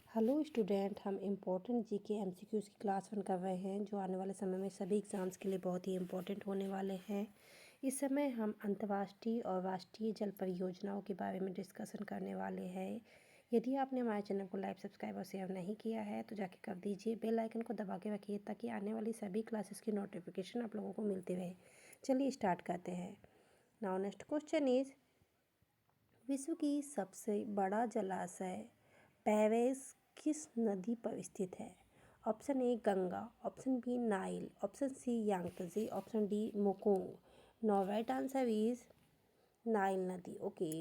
Hello student, हम important GK MCQs की class 1 कर रहे हैं जो आने वाले समय में सभी एग्ज़ाम्स के लिए बहुत ही इम्पोर्टेंट होने वाले हैं। इस समय हम अंतर्राष्ट्रीय और राष्ट्रीय जल परियोजनाओं के बारे में डिस्कशन करने वाले हैं। यदि आपने हमारे चैनल को लाइक, सब्सक्राइब और शेयर नहीं किया है तो जाके कर दीजिए। बेल आइकन को दबा के रखिए ताकि आने वाली सभी क्लासेस की नोटिफिकेशन आप लोगों को मिलती रहे। चलिए स्टार्ट करते हैं। नाउ नेक्स्ट क्वेश्चन इज़, विश्व की सबसे बड़ा जलाशय पेरिस किस नदी पर स्थित है? Option A Ganga, option B Nile, option C Yangtze, option D Mekong. No right answer is Nile नदी। ओके,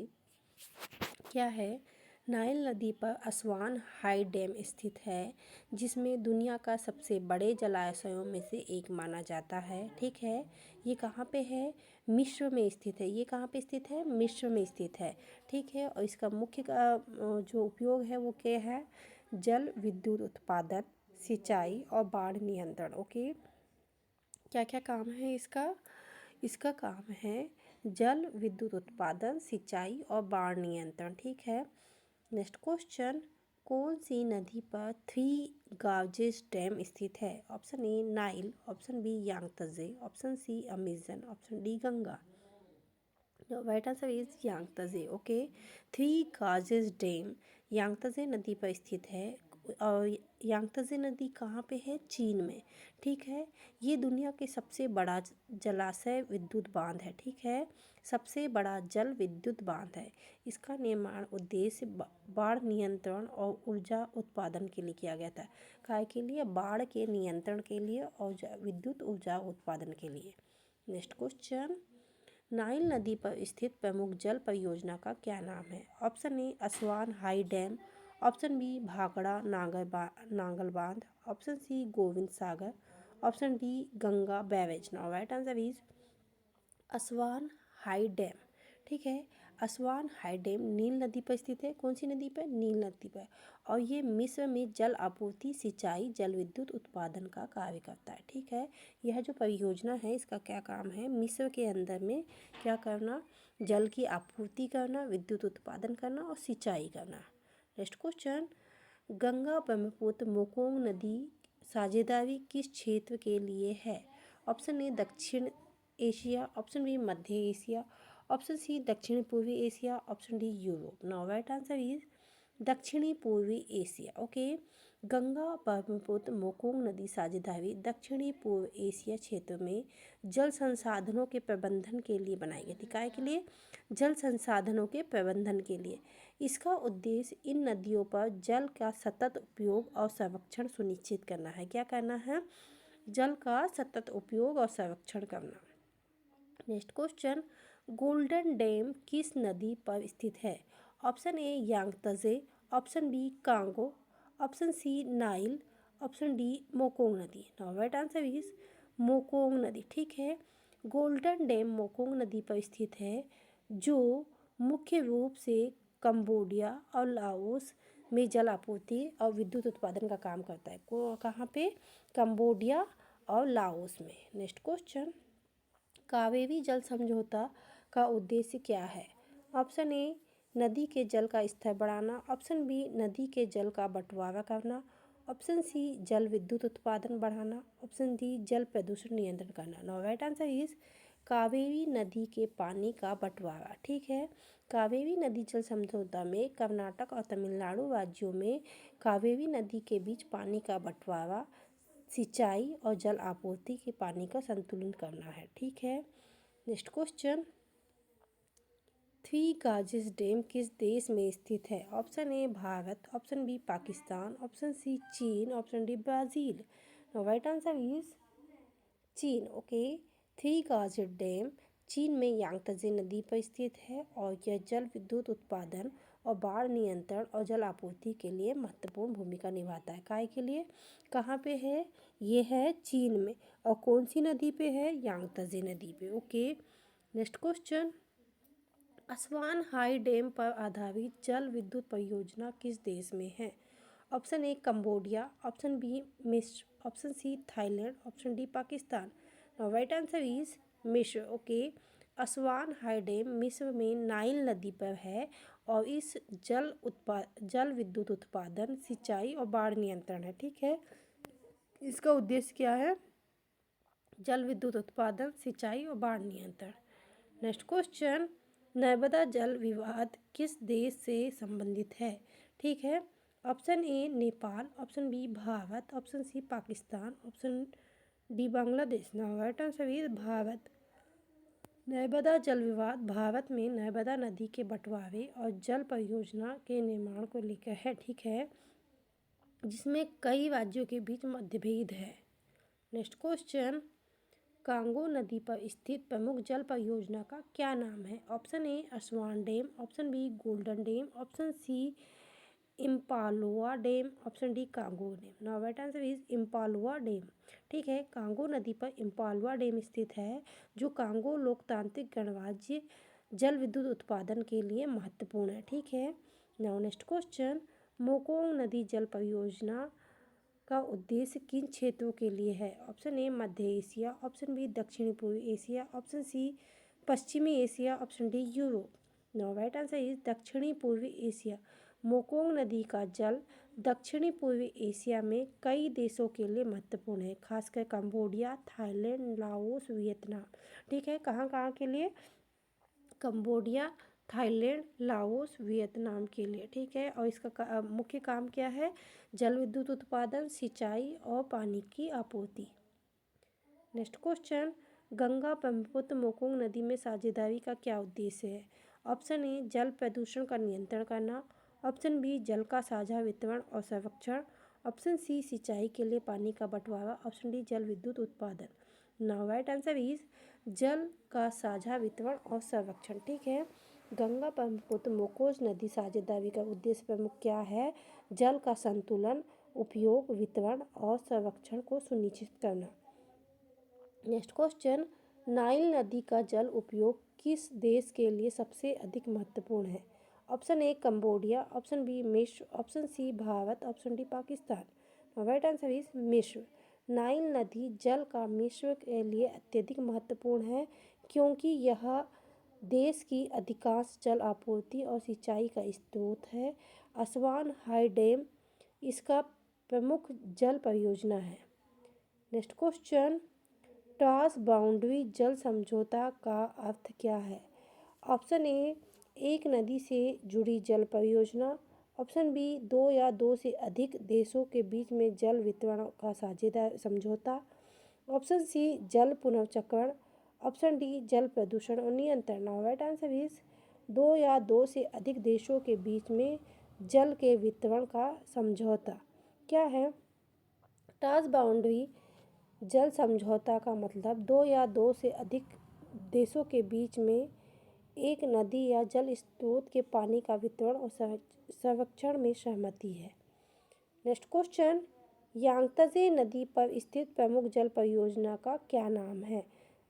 क्या है? नाइल नदी पर असवान हाई डैम स्थित है जिसमें दुनिया का सबसे बड़े जलाशयों में से एक माना जाता है। ठीक है, ये कहाँ पे है? मिस्र में स्थित है। ये कहाँ पे स्थित है? मिस्र में स्थित है। ठीक है, और इसका मुख्य जो उपयोग है वो क्या है? जल विद्युत उत्पादन, सिंचाई और बाढ़ नियंत्रण। ओके, क्या क्या काम है इसका? इसका काम है जल विद्युत उत्पादन, सिंचाई और बाढ़ नियंत्रण। ठीक है, नेक्स्ट क्वेश्चन, कौन सी नदी पर थ्री गार्जेस डैम स्थित है? Option A Nile, option B Yangtze, option C Amazon, option D Ganga. Right answer is Yangtze. Okay, three Gorges Dam Yangtze नदी पर स्थित है और यांगत्से नदी कहाँ पे है? चीन में। ठीक है, ये दुनिया के सबसे बड़ा जलाशय विद्युत बांध है। ठीक है, सबसे बड़ा जल विद्युत बांध है। इसका निर्माण उद्देश्य बाढ़ नियंत्रण और ऊर्जा उत्पादन के लिए किया गया था। काय के लिए? बाढ़ के नियंत्रण के लिए और विद्युत ऊर्जा उत्पादन के लिए। नेक्स्ट क्वेश्चन, नाइल नदी पर स्थित प्रमुख जल परियोजना का क्या नाम है? Option A Aswan high dam, option B Bhakra Nangal बांध, option C Gobind Sagar, option D Ganga barrage. Now right answer is Aswan high dam. ठीक है, असवान हाई डैम नील नदी पर स्थित है। कौन सी नदी पर? नील नदी पर। और ये मिस्र में जल आपूर्ति, सिंचाई, जल विद्युत उत्पादन का कार्य करता है। ठीक है, यह जो परियोजना है इसका क्या काम है? मिस्र के अंदर में क्या करना? जल की आपूर्ति करना, विद्युत उत्पादन करना और सिंचाई करना। Next question, Ganga Brahmaputra Mekong नदी साझेदारी किस क्षेत्र के लिए है? ऑप्शन ए दक्षिण एशिया, ऑप्शन बी मध्य एशिया, ऑप्शन सी दक्षिण पूर्वी Asia, option D Europe. Now right answer is दक्षिणी पूर्वी Asia. Okay, Ganga Brahmaputra Mekong नदी साझेदारी दक्षिणी पूर्व एशिया क्षेत्र में जल संसाधनों के प्रबंधन के लिए बनाई गई थी। काय के लिए? जल संसाधनों के प्रबंधन के लिए। इसका उद्देश्य इन नदियों पर जल का सतत उपयोग और संरक्षण सुनिश्चित करना है। क्या करना है? जल का सतत उपयोग और संरक्षण करना। नेक्स्ट क्वेश्चन, गोल्डन डैम किस नदी पर स्थित है? Option A Yangtze, option B Congo, option C Nile, option D Mekong नदी। Now right answer is Mekong नदी। ठीक है, गोल्डन डैम मोकोंग नदी पर स्थित है जो मुख्य रूप से कंबोडिया और लाओस में जल आपूर्ति और विद्युत उत्पादन का काम करता है। कहाँ पे? कंबोडिया और लाओस में। नेक्स्ट क्वेश्चन, कावेरी जल समझौता का उद्देश्य क्या है? ऑप्शन ए नदी के जल का स्तर बढ़ाना, ऑप्शन बी नदी के जल का बंटवारा करना, ऑप्शन सी जल विद्युत उत्पादन बढ़ाना, ऑप्शन डी जल प्रदूषण नियंत्रण करना। Now right answer is Kaveri नदी के पानी का बंटवारा। ठीक है, कावेरी नदी जल समझौता में कर्नाटक और तमिलनाडु राज्यों में कावेरी नदी के बीच पानी का बंटवारा, सिंचाई और जल आपूर्ति के पानी का संतुलन करना है। ठीक है, next question, three Gorges dam किस देश में स्थित है? Option A Bharat, option B Pakistan, option C चीन, option D Brazil. Right answer is चीन। ओके, थ्री गार्जेस डैम चीन में यांगत्से नदी पर स्थित है और यह जल विद्युत उत्पादन और बाढ़ नियंत्रण और जल आपूर्ति के लिए महत्वपूर्ण भूमिका निभाता है। काय के लिए? कहाँ पे है? ये है चीन में। और कौन सी नदी पे है? यांगत्से नदी पे। Okay, next question, Aswan high dam पर आधारित जल विद्युत परियोजना किस देश में है? Option A Cambodia, option B मिस्र, option C Thailand, option D Pakistan. Right answer is मिस्र। ओके, असवान हाई डैम मिस्र में नाइल नदी पर है और इस जल विद्युत उत्पादन, सिंचाई और बाढ़ नियंत्रण है। ठीक है, इसका उद्देश्य क्या है? जल विद्युत उत्पादन, सिंचाई और बाढ़ नियंत्रण। नेक्स्ट क्वेश्चन, नर्मदा जल विवाद किस देश से संबंधित है? ठीक है, option A Nepal, option B Bharat, option C Pakistan, option D Bangladesh. Now right answer is Bharat. Narmada जल विवाद भारत में नर्मदा नदी के बंटवारे और जल परियोजना के निर्माण को लेकर है। ठीक है, जिसमें कई राज्यों के बीच मतभेद है। नेक्स्ट क्वेश्चन, कांगो नदी पर स्थित प्रमुख जल परियोजना का क्या नाम है? Option A Aswan dam, option B golden dam, option C Imboulou dam, option D Congo dam. Now right answer is Imboulou dam. ठीक है, कांगो नदी पर इम्पालुआ डैम स्थित है, जो कांगो लोकतांत्रिक गणराज्य जल विद्युत उत्पादन के लिए महत्वपूर्ण है। ठीक है, नाउ नेक्स्ट क्वेश्चन, मोकोंग नदी जल परियोजना का उद्देश्य किन क्षेत्रों के लिए है? ऑप्शन ए मध्य एशिया, ऑप्शन बी दक्षिणी पूर्वी एशिया, ऑप्शन सी पश्चिमी Asia, option D Europe. Now right answer is दक्षिणी पूर्वी एशिया। मोकोंग नदी का जल दक्षिणी पूर्वी एशिया में कई देशों के लिए महत्वपूर्ण है, खासकर कंबोडिया, थाईलैंड, लाओस, वियतनाम। ठीक है, कहाँ कहाँ के लिए? कंबोडिया, थाईलैंड, लाओस, वियतनाम के लिए। ठीक है, और इसका मुख्य काम क्या है? जल विद्युत उत्पादन, सिंचाई और पानी की आपूर्ति। Next question, Ganga Brahmaputra Mekong नदी में साझेदारी का क्या उद्देश्य है? ऑप्शन ए जल प्रदूषण का नियंत्रण करना, ऑप्शन बी जल का साझा वितरण और संरक्षण, ऑप्शन सी सिंचाई के लिए पानी का बंटवारा, ऑप्शन डी जल विद्युत उत्पादन। नाउ राइट आंसर इज जल का साझा वितरण और संरक्षण। ठीक है, गंगा ब्रह्मपुत्र मोकोज नदी साझेदारी का उद्देश्य प्रमुख क्या है? जल का संतुलन, उपयोग, वितरण और संरक्षण को सुनिश्चित करना। नेक्स्ट क्वेश्चन, नाइल नदी का जल उपयोग किस देश के लिए सबसे अधिक महत्वपूर्ण है? Option A Cambodia, option B मिस्र, option C Bharat, option D Pakistan. Right answer is मिस्र। नाइल नदी जल का मिस्र के लिए अत्यधिक महत्वपूर्ण है, क्योंकि यह देश की अधिकांश जल आपूर्ति और सिंचाई का स्रोत है। असवान हाई डैम इसका प्रमुख जल परियोजना है। नेक्स्ट क्वेश्चन, ट्रांस बाउंड्री जल समझौता का अर्थ क्या है? ऑप्शन ए एक नदी से जुड़ी जल परियोजना, ऑप्शन बी दो या दो से अधिक देशों के बीच में जल वितरण का साझेदार समझौता, ऑप्शन सी जल पुनर्चक्रण, ऑप्शन डी जल प्रदूषण और नियंत्रण। नाउ राइट आंसर इज दो या दो से अधिक देशों के बीच में जल के वितरण का समझौता। क्या है? ट्रांस बाउंड्री जल समझौता का मतलब दो या दो से अधिक देशों के बीच में एक नदी या जल स्रोत के पानी का वितरण और संरक्षण में सहमति है। नेक्स्ट क्वेश्चन, यांगत्जे नदी पर स्थित प्रमुख जल परियोजना का क्या नाम है?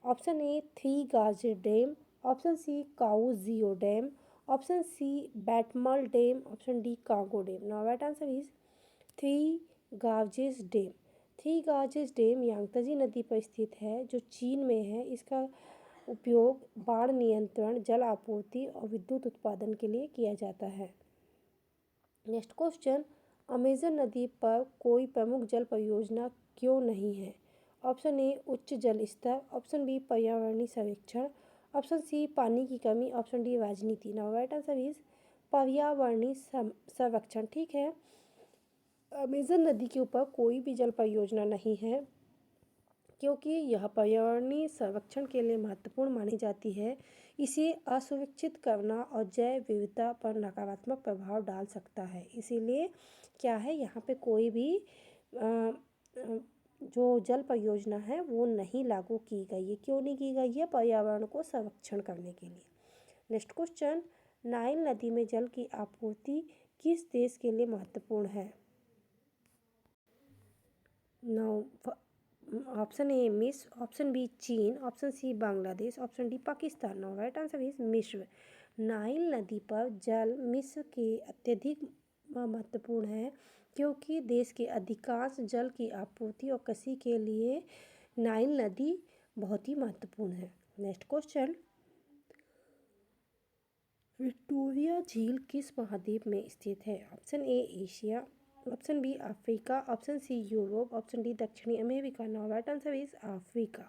Option A three Gorges dam, option C काउजियो डैम, ऑप्शन सी बैटमल dam, option D Congo dam. Now right answer is three Gorges dam. Three Gorges dam Yangtze नदी पर स्थित है, जो चीन में है। इसका उपयोग बाढ़ नियंत्रण, जल आपूर्ति और विद्युत उत्पादन के लिए किया जाता है। नेक्स्ट क्वेश्चन, अमेजन नदी पर कोई प्रमुख जल परियोजना क्यों नहीं है? ऑप्शन ए उच्च जल स्तर, ऑप्शन बी पर्यावरणीय सर्वेक्षण, ऑप्शन सी पानी की कमी, ऑप्शन डी राजनीति। नाउ राइट आंसर इज पर्यावरणीय संरक्षण। ठीक है, अमेजन नदी के ऊपर कोई भी जल परियोजना नहीं है, क्योंकि यह पर्यावरणीय संरक्षण के लिए महत्वपूर्ण मानी जाती है। इसे असुरक्षित करना और जैव विविधता पर नकारात्मक प्रभाव डाल सकता है। इसीलिए क्या है, यहाँ पे कोई भी जो जल परियोजना है वो नहीं लागू की गई है। क्यों नहीं की गई है? पर्यावरण को संरक्षण करने के लिए। नेक्स्ट क्वेश्चन, नाइल नदी में जल की आपूर्ति किस देश के लिए महत्वपूर्ण है? नाउ ऑप्शन ए मिस्र, ऑप्शन बी चीन, option C Bangladesh, option D Pakistan. Now right answer is मिस्र। नाइल नदी पर जल मिस्र के अत्यधिक महत्वपूर्ण है, क्योंकि देश के अधिकांश जल की आपूर्ति और कृषि के लिए नाइल नदी बहुत ही महत्वपूर्ण है। नेक्स्ट क्वेश्चन, विक्टोरिया झील किस महाद्वीप में स्थित है? Option A Asia, option B Africa, option C Europe, option D दक्षिणी America. Now right answer is Africa.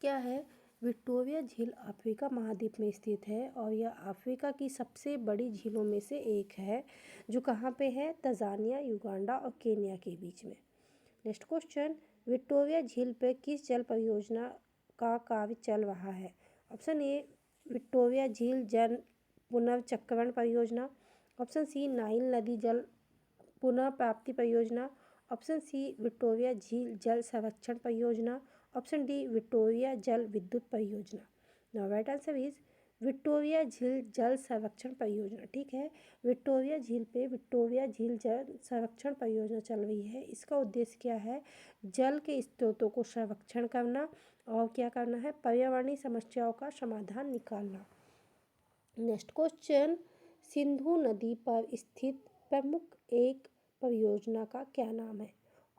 क्या है? विक्टोरिया झील अफ्रीका महाद्वीप में स्थित है और यह अफ्रीका की सबसे बड़ी झीलों में से एक है, जो कहाँ पे है? तंजानिया, युगांडा और केन्या के बीच में। नेक्स्ट क्वेश्चन, विक्टोरिया झील पर किस जल परियोजना का कार्य चल रहा है? ऑप्शन ए विक्टोरिया झील जल पुनर्चक्रण परियोजना, ऑप्शन सी नाइल नदी जल पुनः प्राप्ति परियोजना, ऑप्शन सी विक्टोरिया झील जल संरक्षण परियोजना, ऑप्शन डी विक्टोरिया जल विद्युत परियोजना। Now right answer is Victoria झील जल संरक्षण परियोजना। ठीक है, विक्टोरिया झील पे विक्टोरिया झील जल संरक्षण परियोजना चल रही है। इसका उद्देश्य क्या है? जल के स्रोतों को संरक्षण करना और क्या करना है? पर्यावरणीय समस्याओं का समाधान निकालना। नेक्स्ट क्वेश्चन, सिंधु नदी पर स्थित प्रमुख एक परियोजना का क्या नाम है?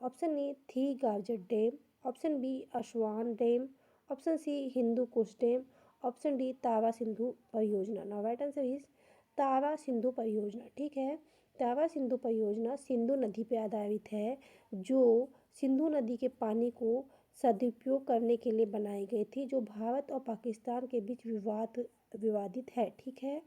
Option A three Gorges dam, option B Aswan dam, option C Hindu Kush dam, option D Tawa Sindhu परियोजना। नाउ राइट आंसर इज तावा सिंधु परियोजना। ठीक है, तावा सिंधु परियोजना सिंधु नदी पर आधारित है, जो सिंधु नदी के पानी को सदुपयोग करने के लिए बनाई गई थी, जो भारत और पाकिस्तान के बीच विवादित है। ठीक है,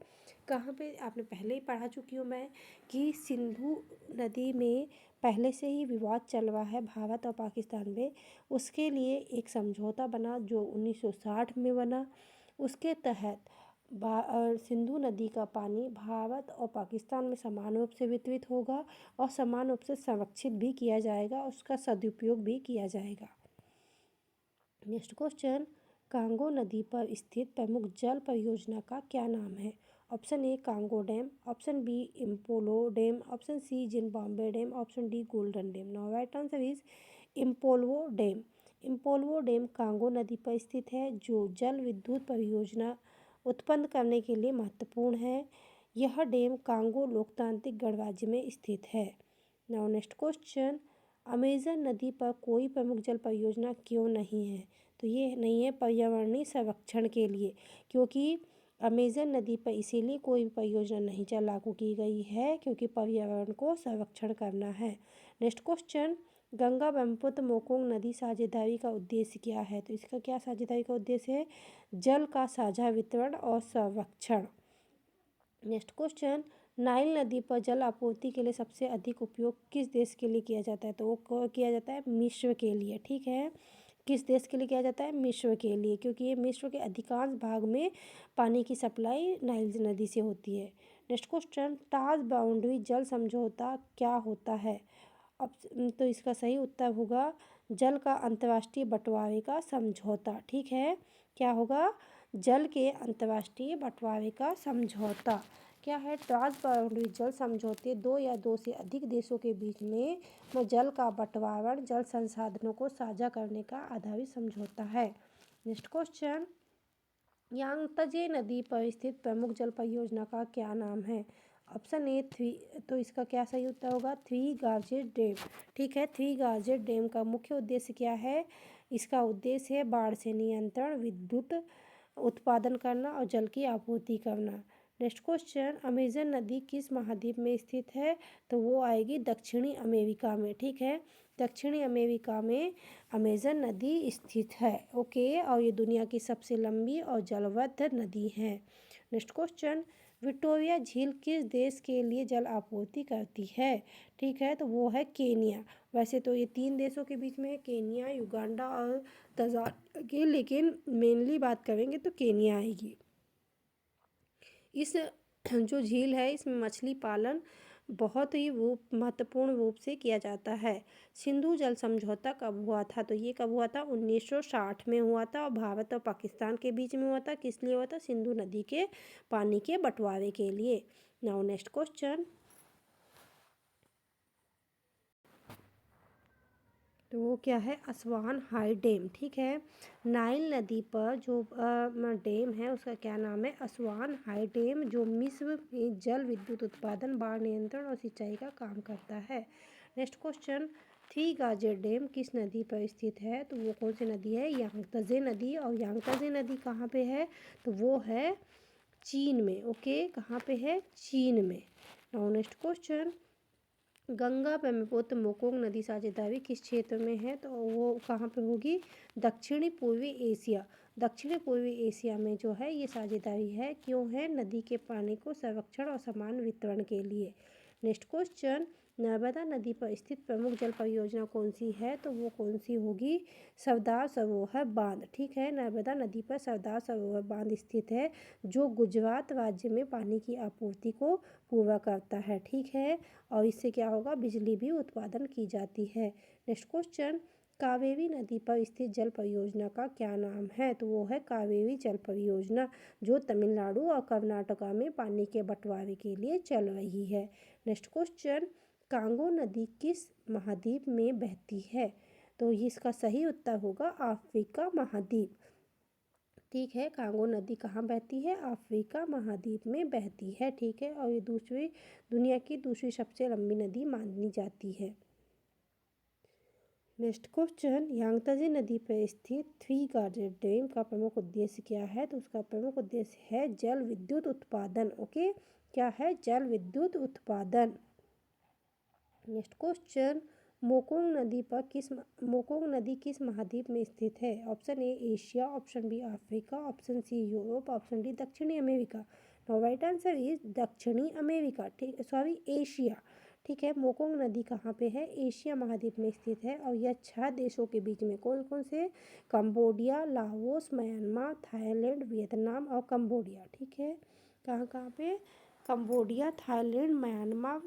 कहाँ पे? आपने पहले ही पढ़ा चुकी हूँ मैं कि सिंधु नदी में पहले से ही विवाद चल रहा है भारत और पाकिस्तान में। उसके लिए एक समझौता बना जो 1960 में बना। उसके तहत सिंधु नदी का पानी भारत और पाकिस्तान में समान रूप से वितरित होगा और समान रूप से संरक्षित भी किया जाएगा, उसका सदुपयोग भी किया जाएगा। नेक्स्ट क्वेश्चन, कांगो नदी पर स्थित प्रमुख जल परियोजना का क्या नाम है? Option A Congo dam, option B Imboulou dam, option C Zimbabwe dam, option D golden dam. Now right answer is Imboulou dam. Imboulou dam Congo नदी पर स्थित है, जो जल विद्युत परियोजना उत्पन्न करने के लिए महत्वपूर्ण है। यह डैम कांगो लोकतांत्रिक गणराज्य में स्थित है। नाउ नेक्स्ट क्वेश्चन, अमेजन नदी पर कोई प्रमुख जल परियोजना क्यों नहीं है? तो ये नहीं है पर्यावरणीय संरक्षण के लिए, क्योंकि अमेजन नदी पर इसीलिए कोई परियोजना नहीं लागू की गई है क्योंकि पर्यावरण को संरक्षण करना है। Next question, Ganga Brahmaputra Mekong नदी साझेदारी का उद्देश्य क्या है? तो इसका क्या साझेदारी का उद्देश्य है? जल का साझा वितरण और संरक्षण। नेक्स्ट क्वेश्चन, नाइल नदी पर जल आपूर्ति के लिए सबसे अधिक उपयोग किस देश के लिए किया जाता है? तो वो किया जाता है मिस्र के लिए। ठीक है, किस देश के लिए किया जाता है? मिस्र के लिए, क्योंकि ये मिस्र के अधिकांश भाग में पानी की सप्लाई नाइल नदी से होती है। नेक्स्ट क्वेश्चन, ट्रांस बाउंड्री जल समझौता क्या होता है? अब तो इसका सही उत्तर होगा जल का अंतर्राष्ट्रीय बंटवारे का समझौता। ठीक है, क्या होगा? जल के अंतर्राष्ट्रीय बंटवारे का समझौता। क्या है? ट्रांस बाउंड्री जल समझौते दो या दो से अधिक देशों के बीच में जल का बंटवारा, जल संसाधनों को साझा करने का आधारित समझौता है। नेक्स्ट क्वेश्चन, यांगत्जे नदी पर स्थित प्रमुख जल परियोजना का क्या नाम है? ऑप्शन ए थ्री, तो इसका क्या सही उत्तर होगा? Three Gorges dam. ठीक है, थ्री गार्जेट डैम का मुख्य उद्देश्य क्या है? इसका उद्देश्य है बाढ़ से नियंत्रण, विद्युत उत्पादन करना और जल की आपूर्ति करना। नेक्स्ट क्वेश्चन, अमेजन नदी किस महाद्वीप में स्थित है? तो वो आएगी दक्षिणी अमेरिका में। ठीक है, दक्षिणी अमेरिका में अमेजन नदी स्थित है। ओके, और ये दुनिया की सबसे लंबी और जलवृद्ध नदी है। नेक्स्ट क्वेश्चन, विक्टोरिया झील किस देश के लिए जल आपूर्ति करती है? ठीक है, तो वो है केनिया। वैसे तो ये 3 देशों के बीच में है, केनिया, युगांडा और तंजानिया की, लेकिन मेनली बात करेंगे तो केनिया आएगी। इस जो झील है इसमें मछली पालन बहुत ही महत्वपूर्ण रूप से किया जाता है। सिंधु जल समझौता कब हुआ था? तो ये कब हुआ था? 1960 में हुआ था और भारत और पाकिस्तान के बीच में हुआ था। किस लिए हुआ था? सिंधु नदी के पानी के बंटवारे के लिए। नाउ नेक्स्ट क्वेश्चन, तो वो क्या है? Aswan high dam. ठीक है, नाइल नदी पर जो डैम है उसका क्या नाम है? असवान हाई डैम, जो मिस्र में जल विद्युत उत्पादन, बाढ़ नियंत्रण और सिंचाई का काम करता है। Next question, three Gorges dam किस नदी पर स्थित है? तो वो कौन सी नदी है? यांगत्जे नदी। और यांगत्जे नदी कहाँ पे है? तो वो है चीन में। ओके, कहाँ पे है? चीन में। Now next question, Ganga Brahmaputra Mekong नदी साझेदारी किस क्षेत्र में है? तो वो कहाँ पे होगी? दक्षिणी पूर्वी एशिया। दक्षिणी पूर्वी एशिया में जो है ये साझेदारी है। क्यों है? नदी के पानी को संरक्षण और समान वितरण के लिए। नेक्स्ट क्वेश्चन, नर्मदा नदी पर स्थित प्रमुख जल परियोजना कौन सी है? तो वो कौन सी होगी? सरदार सरोवर बांध। ठीक है, नर्मदा नदी पर सरदार सरोवर बांध स्थित है, जो गुजरात राज्य में पानी की आपूर्ति को पूरा करता है। ठीक है, और इससे क्या होगा? बिजली भी उत्पादन की जाती है। नेक्स्ट क्वेश्चन, कावेरी नदी पर स्थित जल परियोजना का क्या नाम है? तो वो है कावेरी जल परियोजना, जो तमिलनाडु और कर्नाटका में पानी के बंटवारे के लिए चल रही है। नेक्स्ट क्वेश्चन, कांगो नदी किस महाद्वीप में बहती है? तो इसका सही उत्तर होगा अफ्रीका महाद्वीप। ठीक है, कांगो नदी कहाँ बहती है? अफ्रीका महाद्वीप में बहती है। ठीक है, और ये दुनिया की दूसरी सबसे लंबी नदी मानी जाती है। नेक्स्ट क्वेश्चन, यांगत्जे नदी पर स्थित थ्री गार्डन डैम का प्रमुख उद्देश्य क्या है? तो उसका प्रमुख उद्देश्य है जल विद्युत उत्पादन। ओके, क्या है? जल विद्युत उत्पादन। नेक्स्ट क्वेश्चन, मोकोंग नदी किस महाद्वीप में स्थित है? Option A Asia, option B Africa, option C Europe, option D दक्षिणी America. Now right answer is दक्षिणी अमेरिका। ठीक, सॉरी एशिया। ठीक है, मोकोंग नदी कहाँ पे है? एशिया महाद्वीप में स्थित है, और यह 6 देशों के बीच में, कौन कौन से? Cambodia, Laos, Myanmar, Thailand, Vietnam और कंबोडिया। ठीक है, कहाँ कहाँ पे? Cambodia, Thailand, Myanmar,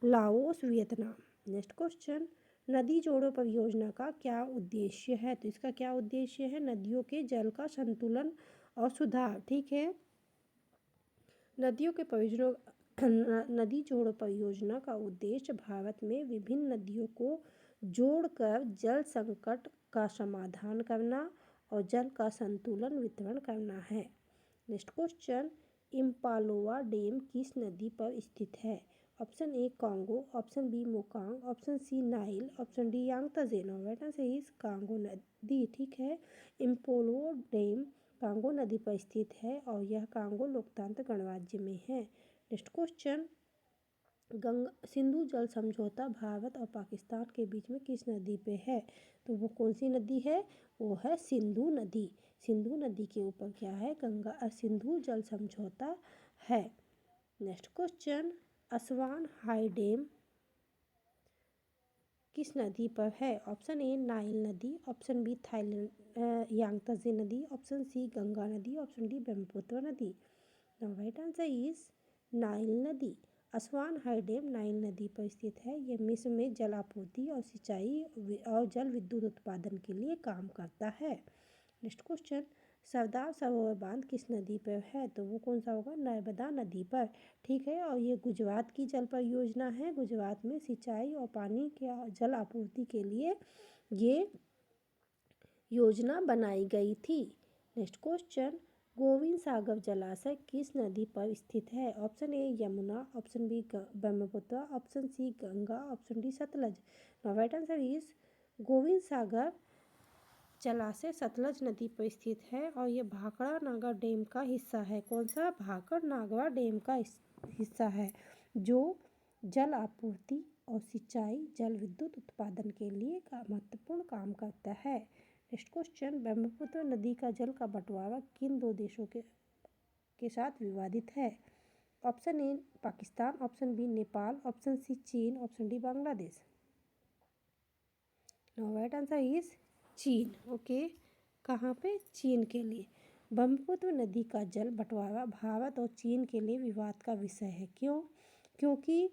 Laos, Vietnam. Next question, नदी जोड़ो परियोजना का क्या उद्देश्य है? तो इसका क्या उद्देश्य है? नदियों के जल का संतुलन और सुधार। ठीक है, नदी जोड़ो परियोजना का उद्देश्य भारत में विभिन्न नदियों को जोड़कर जल संकट का समाधान करना और जल का संतुलन वितरण करना है। नेक्स्ट क्वेश्चन, इम्पालोवा डैम किस नदी पर स्थित है? Option A Congo, option B Mekong, option C Nile, option D Yangtze. Right answer is Congo नदी। ठीक है, इम्पालोवा डैम कांगो नदी पर स्थित है, और यह कांगो लोकतांत्रिक गणराज्य में है। नेक्स्ट क्वेश्चन, सिंधु जल समझौता भारत और पाकिस्तान के बीच में किस नदी पे है? तो वो कौन सी नदी है? वो है सिंधु नदी। सिंधु नदी के ऊपर क्या है? सिंधु जल समझौता है। Next question, Aswan high dam किस नदी पर है? ऑप्शन ए नाइल नदी, ऑप्शन बी यांगत्जे नदी, ऑप्शन सी गंगा नदी, ऑप्शन डी ब्रह्मपुत्र नदी। राइट आंसर इज नाइल नदी। असवान हाई डैम नाइल नदी पर स्थित है। यह मिस्र में जल आपूर्ति और सिंचाई और जल विद्युत उत्पादन के लिए काम करता है। नेक्स्ट क्वेश्चन, सरदार सरोवर बांध किस नदी पर है? तो वो कौन सा होगा? नर्मदा नदी पर। ठीक है, और ये गुजरात की जल परियोजना है। गुजरात में सिंचाई और पानी के जल आपूर्ति के लिए ये योजना बनाई गई थी। नेक्स्ट क्वेश्चन, गोविंद सागर जलाशय किस नदी पर स्थित है? Option A Yamuna, option B Brahmaputra, option C Ganga, option D Sutlej. Right answer is Gobind Sagar जलाशय सतलज नदी पर स्थित है, और ये भाखड़ा नागा डैम का हिस्सा है। कौन सा? भाखड़ नागवा डैम का हिस्सा है, जो जल आपूर्ति और सिंचाई जल विद्युत उत्पादन के लिए महत्वपूर्ण काम करता है। नेक्स्ट क्वेश्चन, ब्रह्मपुत्र नदी का जल का बंटवारा किन 2 देशों के साथ विवादित है? Option A Pakistan, option B Nepal, option C चीन, option D Bangladesh. Right answer is चीन। ओके, कहाँ पे? चीन के लिए। ब्रह्मपुत्र नदी का जल बंटवारा भारत और चीन के लिए विवाद का विषय है। क्यों? क्योंकि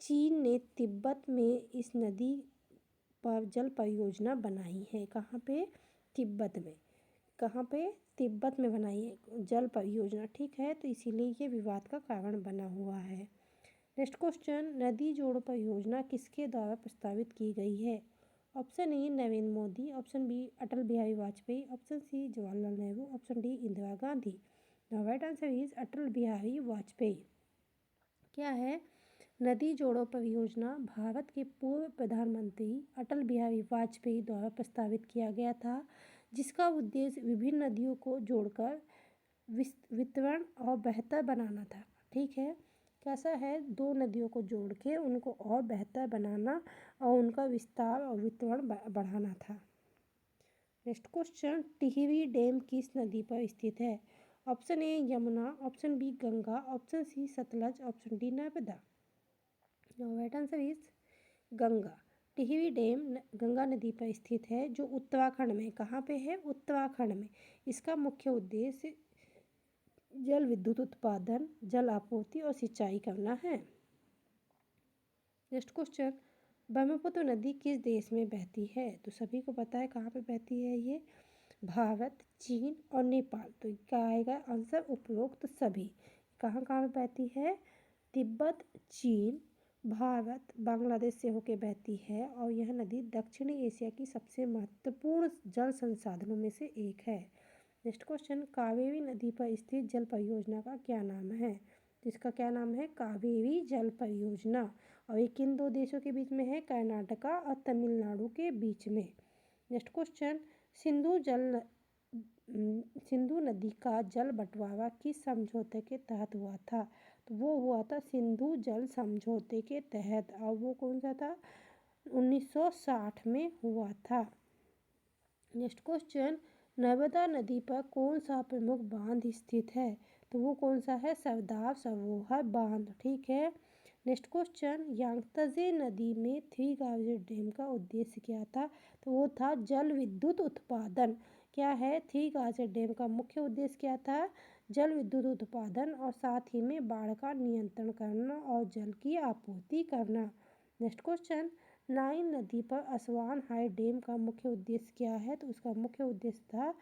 चीन ने तिब्बत में इस नदी पर जल परियोजना बनाई है। कहाँ पे? तिब्बत में। कहाँ पे? तिब्बत में बनाई है जल परियोजना। ठीक है, तो इसीलिए ये विवाद का कारण बना हुआ है। नेक्स्ट क्वेश्चन, नदी जोड़ो परियोजना किसके द्वारा प्रस्तावित की गई है? Option A Narendra Modi, option B Atal Bihari Vajpayee, option C Jawaharlal Nehru, option D Indira Gandhi. Right answer is Atal Bihari Vajpayee. क्या है? नदी जोड़ो परियोजना भारत के पूर्व प्रधानमंत्री अटल बिहारी वाजपेयी द्वारा प्रस्तावित किया गया था, जिसका उद्देश्य विभिन्न नदियों को जोड़कर वितरण और बेहतर बनाना था। ठीक है, कैसा है, दो नदियों को जोड़ के उनको और बेहतर बनाना और उनका विस्तार और वितरण बढ़ाना था। नेक्स्ट क्वेश्चन, टिहरी डैम किस नदी पर स्थित है? Option A Yamuna, option B Ganga, option C Sutlej, option D Narmada. Right answer is Ganga. Tehri dam Ganga नदी पर स्थित है, जो उत्तराखंड में, कहाँ पे है? उत्तराखंड में। इसका मुख्य उद्देश्य जल विद्युत उत्पादन, जल आपूर्ति और सिंचाई करना है। नेक्स्ट क्वेश्चन, ब्रह्मपुत्र नदी किस देश में बहती है? तो सभी को पता है कहाँ पे बहती है ये, भारत, चीन और नेपाल। तो क्या आएगा आंसर? उपरोक्त सभी। कहाँ कहाँ पे बहती है? तिब्बत, चीन, भारत, बांग्लादेश से होके बहती है और यह नदी दक्षिणी एशिया की सबसे महत्वपूर्ण जल संसाधनों में से एक है। नेक्स्ट क्वेश्चन, कावेरी नदी पर स्थित जल परियोजना का क्या नाम है? जिसका क्या नाम है? कावेरी जल परियोजना। और ये किन दो देशों के बीच में है? कर्नाटका और तमिलनाडु के बीच में। नेक्स्ट क्वेश्चन, सिंधु नदी का जल बंटवारा किस समझौते के तहत हुआ था? तो वो हुआ था सिंधु जल समझौते के तहत, और वो कौन सा था? 1960 में हुआ था। नेक्स्ट क्वेश्चन, नर्मदा नदी पर कौन सा प्रमुख बांध स्थित है? तो वो कौन सा है? सरदार सरोवर बांध। ठीक है। नेक्स्ट क्वेश्चन, यांगत्जे नदी में थ्री गार्जर डैम का उद्देश्य क्या था? तो वो था जल विद्युत उत्पादन। क्या है? थ्री गार्जर डैम का मुख्य उद्देश्य क्या था? जल विद्युत उत्पादन और साथ ही में बाढ़ का नियंत्रण करना और जल की आपूर्ति करना। नेक्स्ट क्वेश्चन, नाइन नदी पर असवान हाई डैम का मुख्य उद्देश्य क्या है? तो उसका मुख्य उद्देश्य था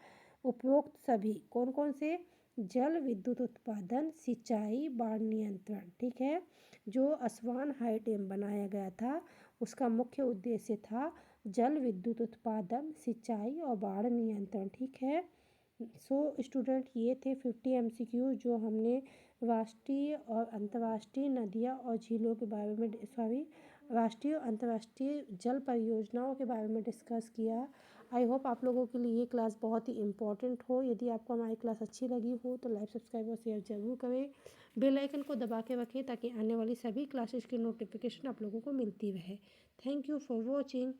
उपरोक्त सभी। कौन कौन से? जल विद्युत उत्पादन, सिंचाई, बाढ़ नियंत्रण। ठीक है, जो असवान हाई डैम बनाया गया था उसका मुख्य उद्देश्य था जल विद्युत उत्पादन, सिंचाई और बाढ़ नियंत्रण। ठीक है। सो स्टूडेंट, ये थे 50 MCQ जो हमने राष्ट्रीय और अंतर्राष्ट्रीय नदियाँ और झीलों के बारे में, सॉरी, राष्ट्रीय और अंतर्राष्ट्रीय जल परियोजनाओं के बारे में डिस्कस किया। आई होप आप लोगों के लिए ये क्लास बहुत ही इम्पोर्टेंट हो। यदि आपको हमारी क्लास अच्छी लगी हो तो लाइक, सब्सक्राइब और शेयर जरूर करें। बेल आइकन को दबा के रखें ताकि आने वाली सभी क्लासेस की नोटिफिकेशन आप लोगों को मिलती रहे। Thank you for watching.